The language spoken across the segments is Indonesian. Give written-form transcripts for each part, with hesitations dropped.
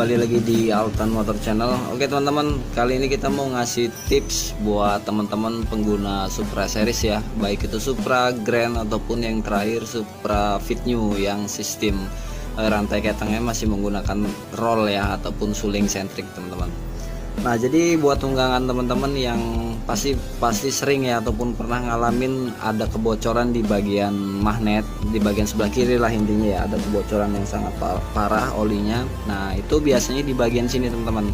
kembali lagi di Altan Motor Channel. Oke teman-teman, kali ini kita mau ngasih tips buat teman-teman pengguna Supra series ya, baik itu Supra, Grand ataupun yang terakhir Supra Fit New yang sistem rantai ketengnya masih menggunakan roll ya ataupun suling sentrik teman-teman. Nah, jadi buat tunggangan teman-teman yang pasti sering ya ataupun pernah ngalamin ada kebocoran di bagian magnet, di bagian sebelah kiri lah intinya ya, ada kebocoran yang sangat parah olinya. Nah, itu biasanya di bagian sini teman-teman,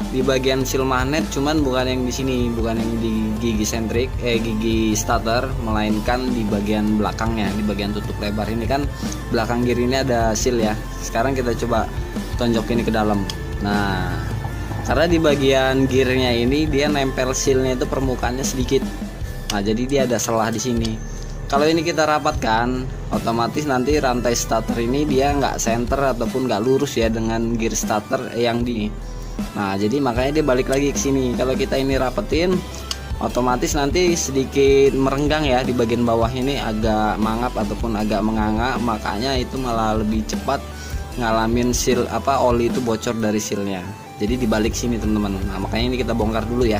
di bagian seal magnet, cuman bukan yang di sini, bukan yang di gigi sentrik gigi starter, melainkan di bagian belakangnya, di bagian tutup lebar ini kan belakang kiri ini ada seal ya. Sekarang kita coba tonjok ini ke dalam. Nah, karena di bagian gearnya ini dia nempel sealnya itu permukaannya sedikit. Nah, jadi dia ada selah di sini. Kalau ini kita rapatkan, otomatis nanti rantai starter ini dia nggak center ataupun nggak lurus ya dengan gear starter yang di. Nah, jadi makanya dia balik lagi ke sini. Kalau kita ini rapetin, otomatis nanti sedikit merenggang ya di bagian bawah ini, agak mangap ataupun agak menganga. Makanya itu malah lebih cepat ngalamin seal oli itu bocor dari sealnya. Jadi dibalik sini teman-teman. Nah, makanya ini kita bongkar dulu ya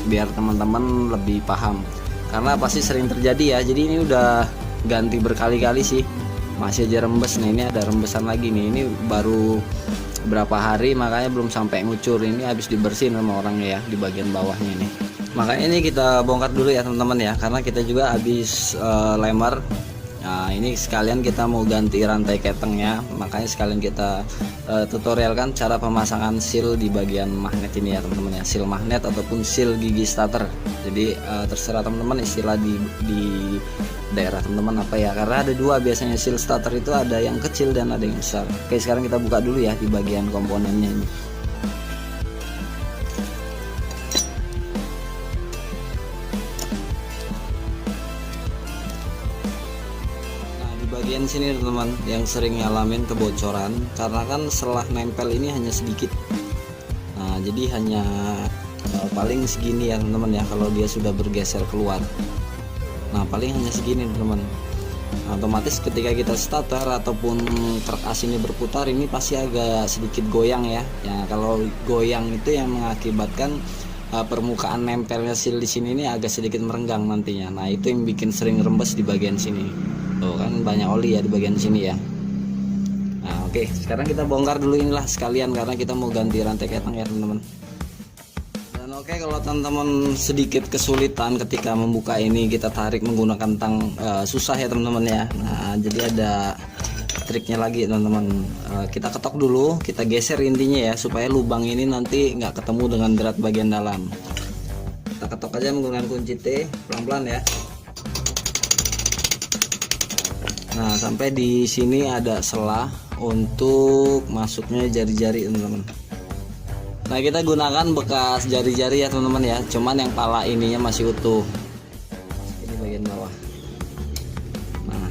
biar teman-teman lebih paham, karena pasti sering terjadi ya. Jadi ini udah ganti berkali-kali sih, masih aja rembes. Nah, ini ada rembesan lagi nih, ini baru berapa hari makanya belum sampai ngucur. Ini habis dibersihin sama orangnya ya di bagian bawahnya ini. Makanya ini kita bongkar dulu ya teman-teman ya, karena kita juga habis lemar. Nah, ini sekalian kita mau ganti rantai ketengnya, makanya sekalian kita tutorialkan cara pemasangan seal di bagian magnet ini ya teman-teman ya, seal magnet ataupun seal gigi starter. Jadi terserah teman-teman istilah di daerah teman-teman apa ya, karena ada dua biasanya seal starter itu, ada yang kecil dan ada yang besar. Oke, sekarang kita buka dulu ya di bagian komponennya ini. Bagian sini teman-teman yang sering ngalamin kebocoran karena kan selah nempel ini hanya sedikit. Nah, jadi hanya paling segini ya teman-teman ya kalau dia sudah bergeser keluar. Nah, paling hanya segini teman-teman. Nah, otomatis ketika kita starter ataupun truk as ini berputar, ini pasti agak sedikit goyang ya. Ya, kalau goyang itu yang mengakibatkan permukaan nempelnya seal di sini ini agak sedikit merenggang nantinya. Nah, itu yang bikin sering rembes di bagian sini. Tuh kan banyak oli ya di bagian sini ya. Nah, oke, sekarang kita bongkar dulu inilah sekalian karena kita mau ganti rantai keteng ya teman-teman. Dan oke, kalau teman-teman sedikit kesulitan ketika membuka ini, kita tarik menggunakan tang susah ya teman-teman ya. Nah, jadi ada triknya lagi teman-teman. Kita ketok dulu, kita geser intinya ya supaya lubang ini nanti nggak ketemu dengan berat bagian dalam. Kita ketok aja menggunakan kunci T pelan-pelan ya. Nah, sampai di sini ada selah untuk masuknya jari-jari teman-teman. Nah, kita gunakan bekas jari-jari ya teman-teman ya, cuman yang pala ininya masih utuh. Ini bagian bawah. Nah,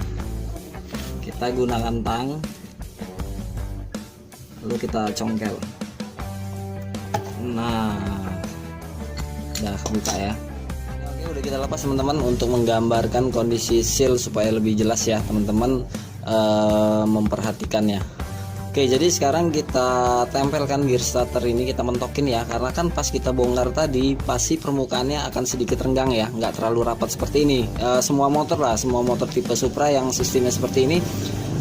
kita gunakan tang, lalu kita congkel. Nah, udah buka ya. Udah kita lepas teman-teman untuk menggambarkan kondisi seal supaya lebih jelas ya teman-teman memperhatikannya. Oke, jadi sekarang kita tempelkan gear starter ini, kita mentokin ya, karena kan pas kita bongkar tadi pasti permukaannya akan sedikit renggang ya, nggak terlalu rapat seperti ini. Semua motor lah, semua motor tipe Supra yang sistemnya seperti ini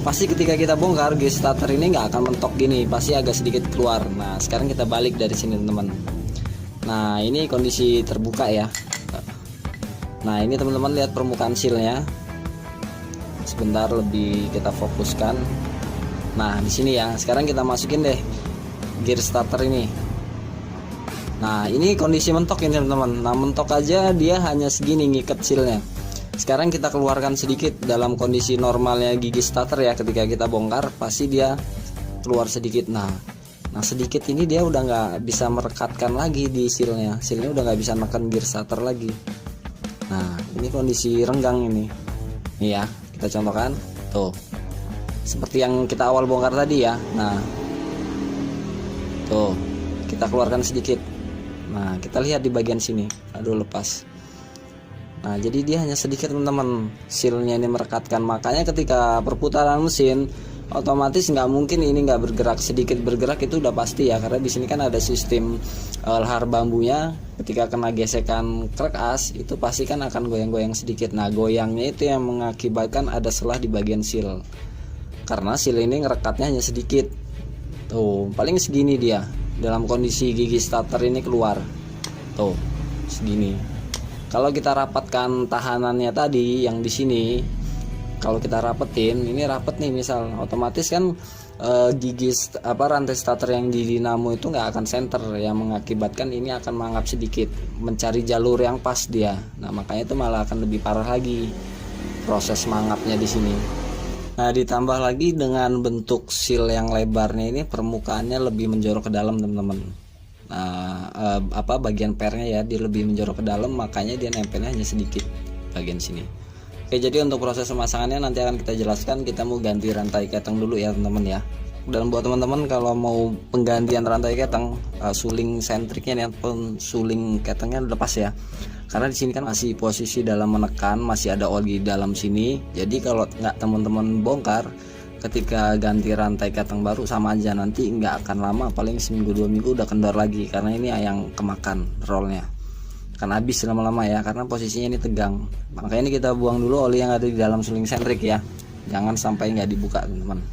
pasti ketika kita bongkar gear starter ini nggak akan mentok gini, pasti agak sedikit keluar. Nah, sekarang kita balik dari sini teman-teman. Nah, ini kondisi terbuka ya. Nah, ini teman-teman lihat permukaan sealnya. Sebentar lebih kita fokuskan. Nah, di sini ya. Sekarang kita masukin deh gear starter ini. Nah, ini kondisi mentok ini teman-teman. Nah, mentok aja dia hanya segini ngikat sealnya. Sekarang kita keluarkan sedikit dalam kondisi normalnya gigi starter ya. Ketika kita bongkar pasti dia keluar sedikit. Nah, sedikit ini dia udah nggak bisa merekatkan lagi di sealnya. Sealnya udah nggak bisa neken gear starter lagi. Nah, ini kondisi renggang ini. Nih ya, kita contohkan. Tuh. Seperti yang kita awal bongkar tadi ya. Nah. Tuh, kita keluarkan sedikit. Nah, kita lihat di bagian sini. Aduh, lepas. Nah, jadi dia hanya sedikit teman-teman. Sealnya ini merekatkan. Makanya ketika perputaran mesin otomatis nggak mungkin ini nggak bergerak. Sedikit bergerak itu udah pasti ya, karena di sini kan ada sistem lahar bambunya. Ketika kena gesekan krek as itu pasti kan akan goyang-goyang sedikit. Nah goyangnya itu yang mengakibatkan ada selah di bagian seal, karena seal ini ngerekatnya hanya sedikit. Tuh paling segini dia dalam kondisi gigi starter ini keluar. Tuh segini. Kalau kita rapatkan tahanannya tadi yang di sini, kalau kita rapetin, ini rapet nih misal, otomatis kan rantai starter yang di dinamo itu nggak akan center, yang mengakibatkan ini akan mangap sedikit, mencari jalur yang pas dia. Nah makanya itu malah akan lebih parah lagi proses mangapnya di sini. Nah ditambah lagi dengan bentuk seal yang lebarnya ini, permukaannya lebih menjorok ke dalam teman-teman. Nah bagian pernya ya dia lebih menjorok ke dalam, makanya dia nempelnya hanya sedikit bagian sini. Oke, jadi untuk proses pemasangannya nanti akan kita jelaskan. Kita mau ganti rantai keteng dulu ya teman-teman ya. Dan buat teman-teman kalau mau penggantian rantai keteng, suling sentriknya nih ataupun suling ketengnya lepas ya, karena di sini kan masih posisi dalam menekan, masih ada oli di dalam sini. Jadi kalau nggak teman-teman bongkar ketika ganti rantai keteng baru, sama aja, nanti nggak akan lama, paling seminggu 2 minggu udah kendor lagi, karena ini yang kemakan rollnya kan habis lama-lama ya, karena posisinya ini tegang. Makanya ini kita buang dulu oli yang ada di dalam suling sentrik ya, jangan sampai nggak dibuka teman-teman.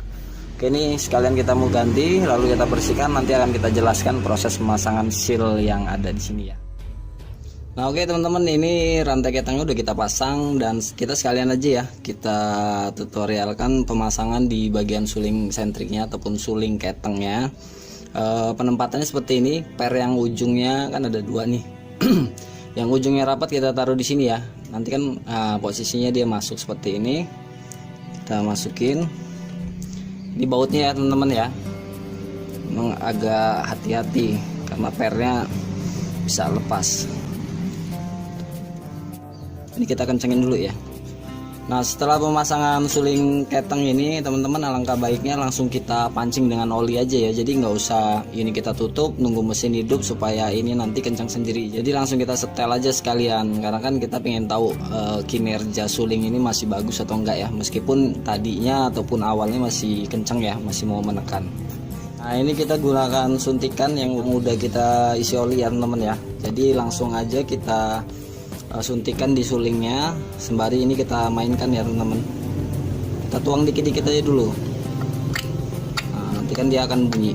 Oke, ini sekalian kita mau ganti lalu kita bersihkan, nanti akan kita jelaskan proses pemasangan seal yang ada di sini ya. Nah oke teman-teman, ini rantai ketengnya udah kita pasang, dan kita sekalian aja ya kita tutorialkan pemasangan di bagian suling sentriknya ataupun suling ketengnya. Penempatannya seperti ini. Per yang ujungnya kan ada 2 nih. Yang ujungnya rapat kita taruh di sini ya. Nanti kan posisinya dia masuk seperti ini. Kita masukin di bautnya ya teman-teman ya. Memang agak hati-hati karena pernya bisa lepas. Ini kita kencengin dulu ya. Nah setelah pemasangan suling keteng ini teman-teman, alangkah baiknya langsung kita pancing dengan oli aja ya. Jadi nggak usah ini kita tutup nunggu mesin hidup supaya ini nanti kencang sendiri. Jadi langsung kita setel aja sekalian, karena kan kita pengen tahu kinerja suling ini masih bagus atau enggak ya, meskipun tadinya ataupun awalnya masih kencang ya, masih mau menekan. Nah ini kita gunakan suntikan yang udah kita isi oli ya teman-teman ya. Jadi langsung aja kita suntikan di sulingnya, sembari ini kita mainkan ya teman-teman. Kita tuang dikit-dikit aja dulu. Nah, nanti kan dia akan bunyi.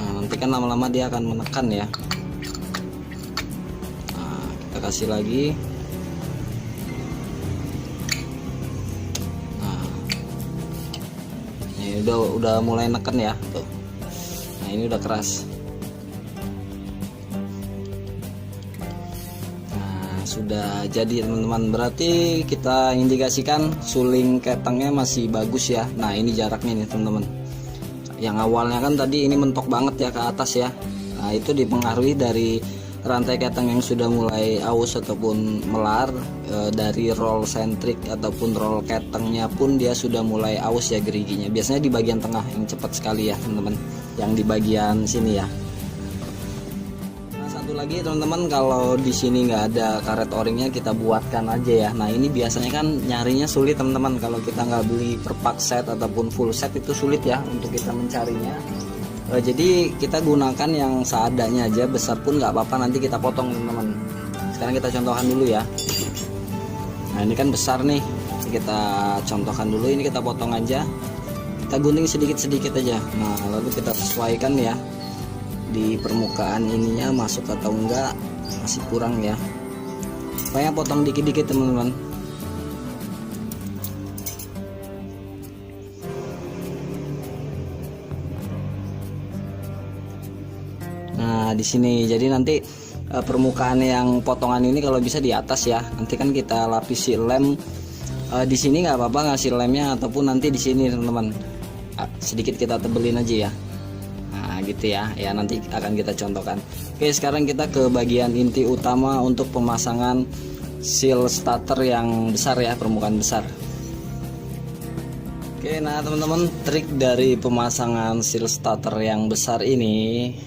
Nah, nanti kan lama-lama dia akan menekan ya. Nah, kita kasih lagi. Udah mulai neken ya tuh. Nah ini udah keras. Nah sudah jadi teman-teman, berarti kita indikasikan suling ketengnya masih bagus ya. Nah ini jaraknya nih teman-teman, yang awalnya kan tadi ini mentok banget ya ke atas ya. Nah itu dipengaruhi dari rantai keteng yang sudah mulai aus ataupun melar, dari roll sentrik ataupun roll ketengnya pun dia sudah mulai aus ya geriginya. Biasanya di bagian tengah yang cepat sekali ya teman-teman, yang di bagian sini ya. Nah satu lagi teman-teman, kalau di sini nggak ada karet o-ringnya kita buatkan aja ya. Nah ini biasanya kan nyarinya sulit teman-teman, kalau kita nggak beli per pack set ataupun full set itu sulit ya untuk kita mencarinya. Jadi kita gunakan yang seadanya aja, besar pun nggak apa-apa, nanti kita potong teman-teman. Sekarang kita contohkan dulu ya. Nah ini kan besar nih, kita contohkan dulu, ini kita potong aja, kita gunting sedikit-sedikit aja. Nah lalu kita sesuaikan ya di permukaan ininya masuk atau enggak, masih kurang ya, pokoknya potong dikit-dikit teman-teman. Nah di sini jadi nanti permukaan yang potongan ini kalau bisa di atas ya. Nanti kan kita lapisi lem di sini, nggak apa-apa ngasih lemnya, ataupun nanti di sini teman-teman sedikit kita tebelin aja ya. Nah gitu ya. Ya nanti akan kita contohkan. Oke sekarang kita ke bagian inti utama untuk pemasangan seal starter yang besar ya, permukaan besar. Oke nah teman-teman, trik dari pemasangan seal starter yang besar ini,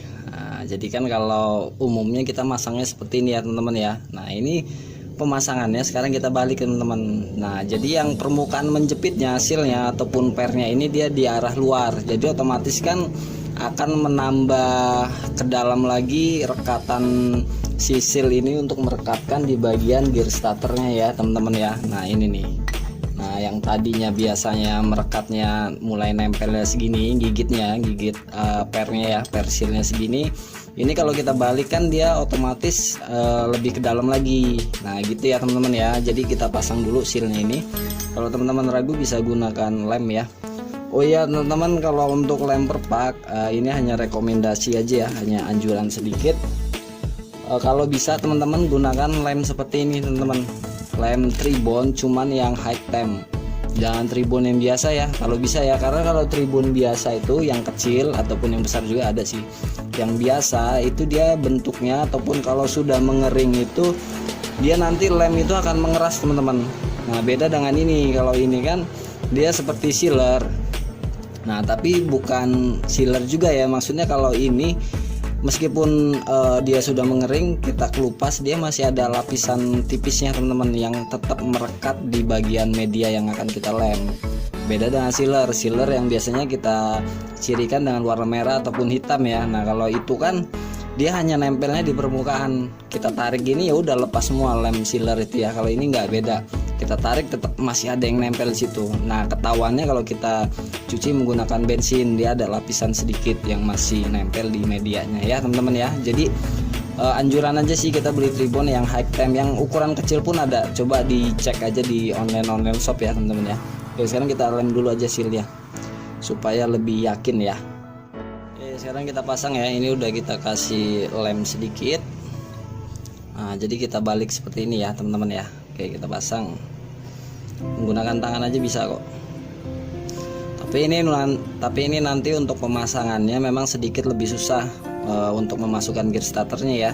Nah jadi kan kalau umumnya kita masangnya seperti ini ya teman-teman ya. Nah ini pemasangannya sekarang kita balik teman-teman. Nah jadi yang permukaan menjepitnya hasilnya ataupun pernya ini dia di arah luar, jadi otomatis kan akan menambah ke dalam lagi rekatan sisil ini untuk merekatkan di bagian gear starternya ya teman-teman ya. Nah ini nih, nah yang tadinya biasanya merekatnya mulai nempelnya segini, gigit pernya ya, persilnya segini, ini kalau kita balik kan dia otomatis lebih ke dalam lagi. Nah gitu ya teman-teman ya. Jadi kita pasang dulu silnya ini. Kalau teman-teman ragu bisa gunakan lem ya. Oh iya teman-teman, kalau untuk lem per pak ini hanya rekomendasi aja ya, hanya anjuran sedikit. Kalau bisa teman-teman gunakan lem seperti ini teman-teman, lem tribon cuman yang high temp, jangan tribun yang biasa ya kalau bisa ya, karena kalau tribun biasa itu yang kecil ataupun yang besar juga ada sih, yang biasa itu dia bentuknya ataupun kalau sudah mengering itu dia nanti lem itu akan mengeras teman-teman. Nah beda dengan ini, kalau ini kan dia seperti sealer. Nah tapi bukan sealer juga ya, maksudnya kalau ini meskipun dia sudah mengering, kita kelupas dia masih ada lapisan tipisnya teman-teman yang tetap merekat di bagian media yang akan kita lem. Beda dengan sealer yang biasanya kita cirikan dengan warna merah ataupun hitam ya. Nah kalau itu kan dia hanya nempelnya di permukaan, kita tarik gini ya udah lepas semua lem sealer itu ya. Kalau ini nggak, beda, kita tarik tetap masih ada yang nempel di situ. Nah ketahuannya kalau kita cuci menggunakan bensin, dia ada lapisan sedikit yang masih nempel di medianya ya teman-teman ya. Jadi anjuran aja sih kita beli tribun yang high temp, yang ukuran kecil pun ada, coba dicek aja di online shop ya teman-teman ya. Oke sekarang kita lem dulu aja sealnya supaya lebih yakin ya. Oke sekarang kita pasang ya, ini udah kita kasih lem sedikit. Nah jadi kita balik seperti ini ya teman-teman ya. Oke kita pasang menggunakan tangan aja bisa kok. Tapi ini nanti untuk pemasangannya memang sedikit lebih susah untuk memasukkan gear starternya ya.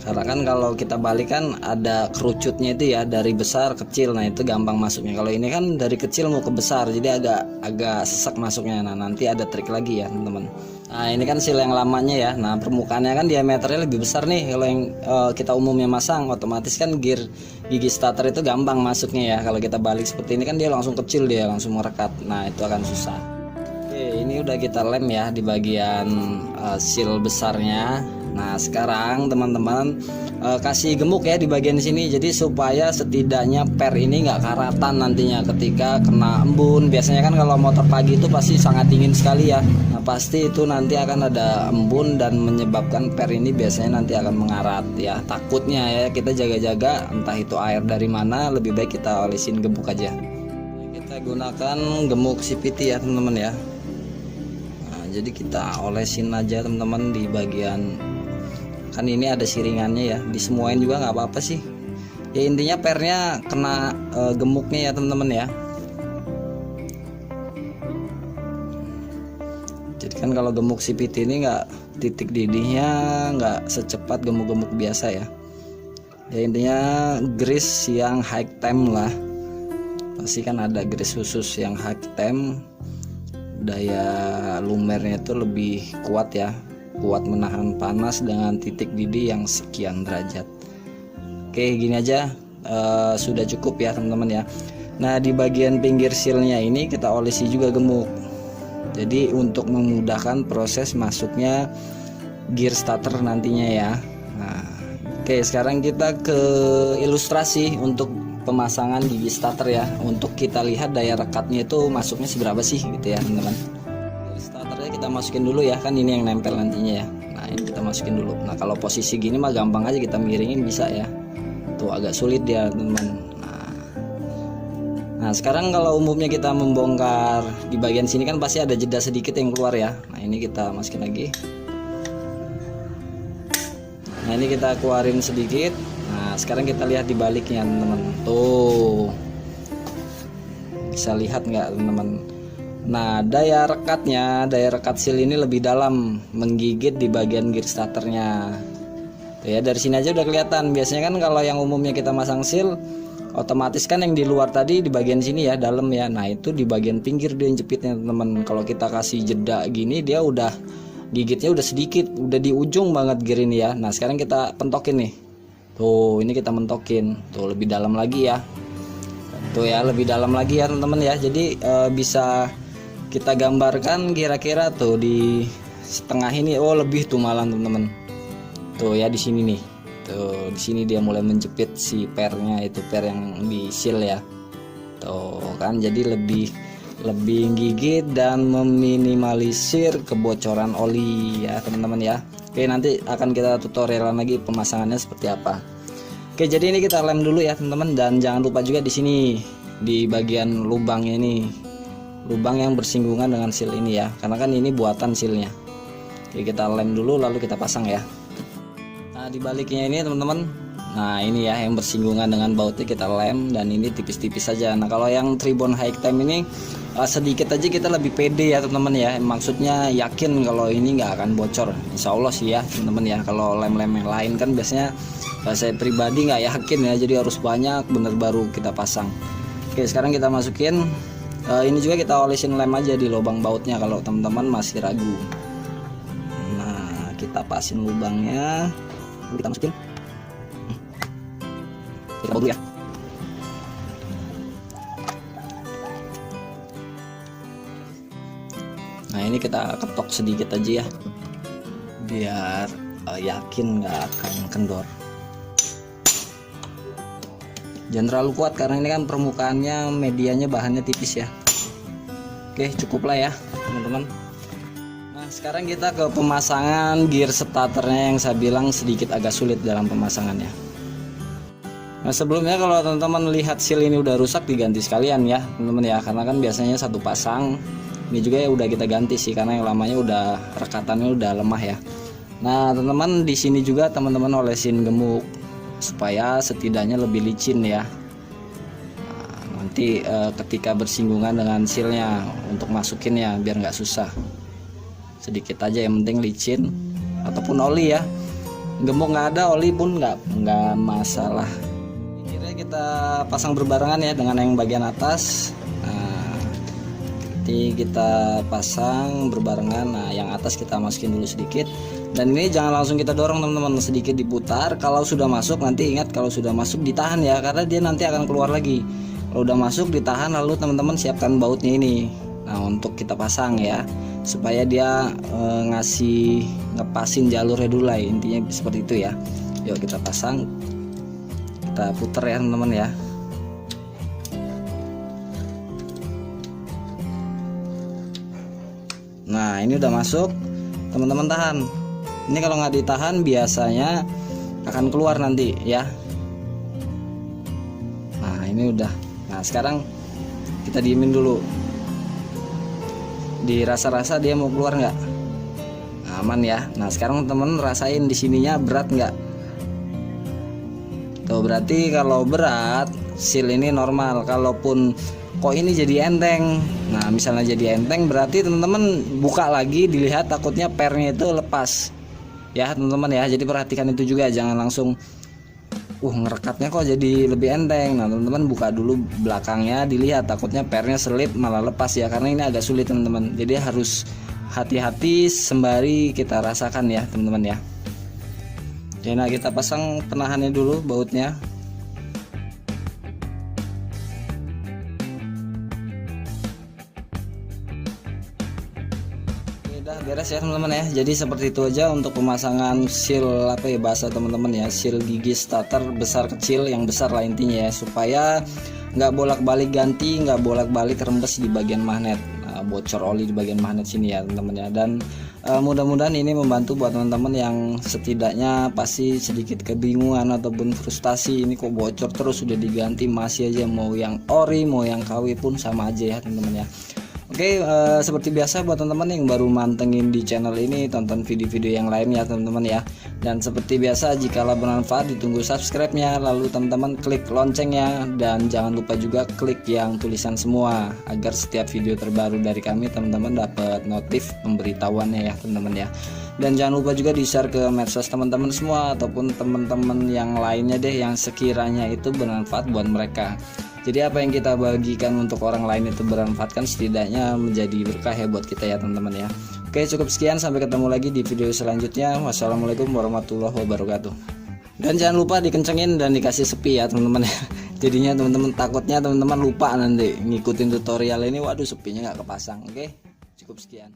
Karena kan kalau kita balik kan ada kerucutnya itu ya, dari besar kecil, nah itu gampang masuknya. Kalau ini kan dari kecil mau ke besar, jadi agak sesak masuknya. Nah nanti ada trik lagi ya teman-teman. Nah ini kan seal yang lamanya ya. Nah permukaannya kan diameternya lebih besar nih. Kalau yang kita umumnya masang, otomatis kan gigi starter itu gampang masuknya ya. Kalau kita balik seperti ini kan dia langsung kecil, dia langsung merekat. Nah itu akan susah. Oke ini udah kita lem ya di bagian seal besarnya. Nah sekarang teman-teman kasih gemuk ya di bagian sini, jadi supaya setidaknya per ini nggak karatan nantinya ketika kena embun. Biasanya kan kalau motor pagi itu pasti sangat dingin sekali ya. Nah pasti itu nanti akan ada embun dan menyebabkan per ini biasanya nanti akan mengarat ya. Takutnya ya kita jaga-jaga, entah itu air dari mana, lebih baik kita olesin gemuk aja. Kita gunakan gemuk CVT ya teman-teman ya. Nah, jadi kita olesin aja teman-teman di bagian, kan ini ada siringannya ya, disemuain juga nggak apa-apa sih ya, intinya pernya kena gemuknya ya teman-teman ya. Jadi kan kalau gemuk CVT ini nggak, titik didihnya nggak secepat gemuk-gemuk biasa ya. Ya intinya grease yang high temp lah, pasti kan ada grease khusus yang high temp, daya lumernya itu lebih kuat ya, kuat menahan panas dengan titik didih yang sekian derajat. Oke gini aja sudah cukup ya teman-teman ya. Nah di bagian pinggir sealnya ini kita olesi juga gemuk, jadi untuk memudahkan proses masuknya gear starter nantinya ya. Nah oke sekarang kita ke ilustrasi untuk pemasangan gigi starter ya, untuk kita lihat daya rekatnya itu masuknya seberapa sih gitu ya teman-teman. Starternya kita masukin dulu ya, kan ini yang nempel nantinya ya. Nah ini kita masukin dulu. Nah kalau posisi gini mah gampang aja, kita miringin bisa ya. Tuh agak sulit dia teman-teman. Nah sekarang kalau umumnya kita membongkar di bagian sini kan pasti ada jeda sedikit yang keluar ya. Nah ini kita masukin lagi. Nah ini kita keluarin sedikit. Nah sekarang kita lihat di baliknya teman-teman. Tuh bisa lihat nggak teman-teman? Nah daya rekat seal ini lebih dalam, menggigit di bagian gear starternya. Tuh ya, dari sini aja udah kelihatan. Biasanya kan kalau yang umumnya kita masang seal, otomatis kan yang di luar tadi di bagian sini ya, dalam ya. Nah itu di bagian pinggir dia jepitnya teman-teman. Kalau kita kasih jeda gini dia udah gigitnya udah sedikit, udah di ujung banget gear ini ya. Nah sekarang kita pentokin nih, tuh ini kita mentokin tuh lebih dalam lagi ya, tuh ya lebih dalam lagi ya teman-teman ya. Jadi bisa kita gambarkan kira-kira tuh di setengah ini, oh lebih tuh malah teman-teman, tuh ya di sini nih, tuh di sini dia mulai menjepit si pernya, itu per yang di seal ya, tuh kan. Jadi lebih gigit dan meminimalisir kebocoran oli ya teman-teman ya. Oke, nanti akan kita tutorialan lagi pemasangannya seperti apa. Oke, jadi ini kita lem dulu ya teman-teman, dan jangan lupa juga di sini di bagian lubangnya ini, lubang yang bersinggungan dengan seal ini ya, karena kan ini buatan sealnya. Oke, kita lem dulu lalu kita pasang ya. Nah di baliknya ini teman-teman, nah ini ya yang bersinggungan dengan bautnya kita lem, dan ini tipis-tipis saja. Nah kalau yang Tribon High Time ini sedikit aja kita lebih pede ya teman-teman ya, maksudnya yakin kalau ini nggak akan bocor, insya Allah sih ya teman-teman ya. Kalau lem-lem yang lain kan biasanya saya pribadi nggak yakin ya, jadi harus banyak bener baru kita pasang. Oke, sekarang kita masukin ini juga kita olesin lem aja di lubang bautnya kalau teman-teman masih ragu. Nah kita pasin lubangnya, lalu kita masukin, kita baut dulu ya. Nah ini kita ketok sedikit aja ya, biar yakin nggak akan kendor. Jangan terlalu kuat karena ini kan permukaannya, medianya, bahannya tipis ya. Oke, cukup lah ya teman-teman. Nah sekarang kita ke pemasangan gear starternya yang saya bilang sedikit agak sulit dalam pemasangannya. Nah sebelumnya kalau teman-teman lihat seal ini udah rusak, diganti sekalian ya teman-teman ya, karena kan biasanya satu pasang. Ini juga ya udah kita ganti sih, karena yang lamanya udah rekatannya udah lemah ya. Nah teman-teman di sini juga teman-teman olesin gemuk supaya setidaknya lebih licin ya. Nah, nanti ketika bersinggungan dengan sealnya untuk masukinnya biar nggak susah. Sedikit aja yang penting licin, ataupun oli ya. Gemuk nggak ada, oli pun nggak masalah. Kira kita pasang berbarengan ya dengan yang bagian atas. Kita pasang berbarengan. Nah yang atas kita masukin dulu sedikit, dan ini jangan langsung kita dorong teman-teman, sedikit diputar. Kalau sudah masuk, nanti ingat kalau sudah masuk ditahan ya, karena dia nanti akan keluar lagi. Kalau udah masuk ditahan, lalu teman-teman siapkan bautnya ini. Nah untuk kita pasang ya, supaya dia ngepasin jalurnya dulu lah, intinya seperti itu ya. Yuk kita pasang, kita putar ya teman-teman ya. Nah ini udah masuk, teman-teman tahan. Ini kalau nggak ditahan biasanya akan keluar nanti ya. Nah ini udah. Nah sekarang kita diemin dulu, dirasa-rasa dia mau keluar nggak. Nah, aman ya. Nah sekarang teman rasain di sininya berat nggak. Tuh berarti kalau berat seal ini normal. Kalaupun kok ini jadi enteng, nah misalnya jadi enteng berarti teman-teman buka lagi, dilihat takutnya pernya itu lepas ya teman-teman ya. Jadi perhatikan itu juga, jangan langsung ngerekatnya kok jadi lebih enteng. Nah teman-teman buka dulu belakangnya, dilihat takutnya pernya selip malah lepas ya, karena ini agak sulit teman-teman. Jadi harus hati-hati sembari kita rasakan ya teman-teman ya. Oke, nah kita pasang penahannya dulu bautnya. Udah beres ya teman-teman ya. Jadi seperti itu aja untuk pemasangan seal, apa ya bahasa teman-teman ya, seal gigi starter besar kecil, yang besar lah intinya ya, supaya nggak bolak-balik ganti, nggak bolak-balik rembes di bagian magnet, bocor oli di bagian magnet sini ya teman-teman ya. Dan mudah-mudahan ini membantu buat teman-teman yang setidaknya pasti sedikit kebingungan ataupun frustasi, ini kok bocor terus sudah diganti masih aja, mau yang ori mau yang KW pun sama aja ya teman-teman ya. Oke, seperti biasa buat teman-teman yang baru mantengin di channel ini, tonton video-video yang lain ya teman-teman ya. Dan seperti biasa, jikalau bermanfaat ditunggu subscribe-nya, lalu teman-teman klik loncengnya, dan jangan lupa juga klik yang tulisan semua agar setiap video terbaru dari kami teman-teman dapat notif pemberitahuannya ya teman-teman ya. Dan jangan lupa juga di-share ke medsos teman-teman semua ataupun teman-teman yang lainnya deh yang sekiranya itu bermanfaat buat mereka. Jadi apa yang kita bagikan untuk orang lain itu bermanfaat, kan setidaknya menjadi berkah ya buat kita ya teman-teman ya. Oke, cukup sekian, sampai ketemu lagi di video selanjutnya. Wassalamualaikum warahmatullahi wabarakatuh. Dan jangan lupa dikencengin dan dikasih sepi ya teman-teman ya. Jadinya teman-teman, takutnya teman-teman lupa nanti ngikutin tutorial ini, waduh sepinya nggak kepasang. Oke, cukup sekian.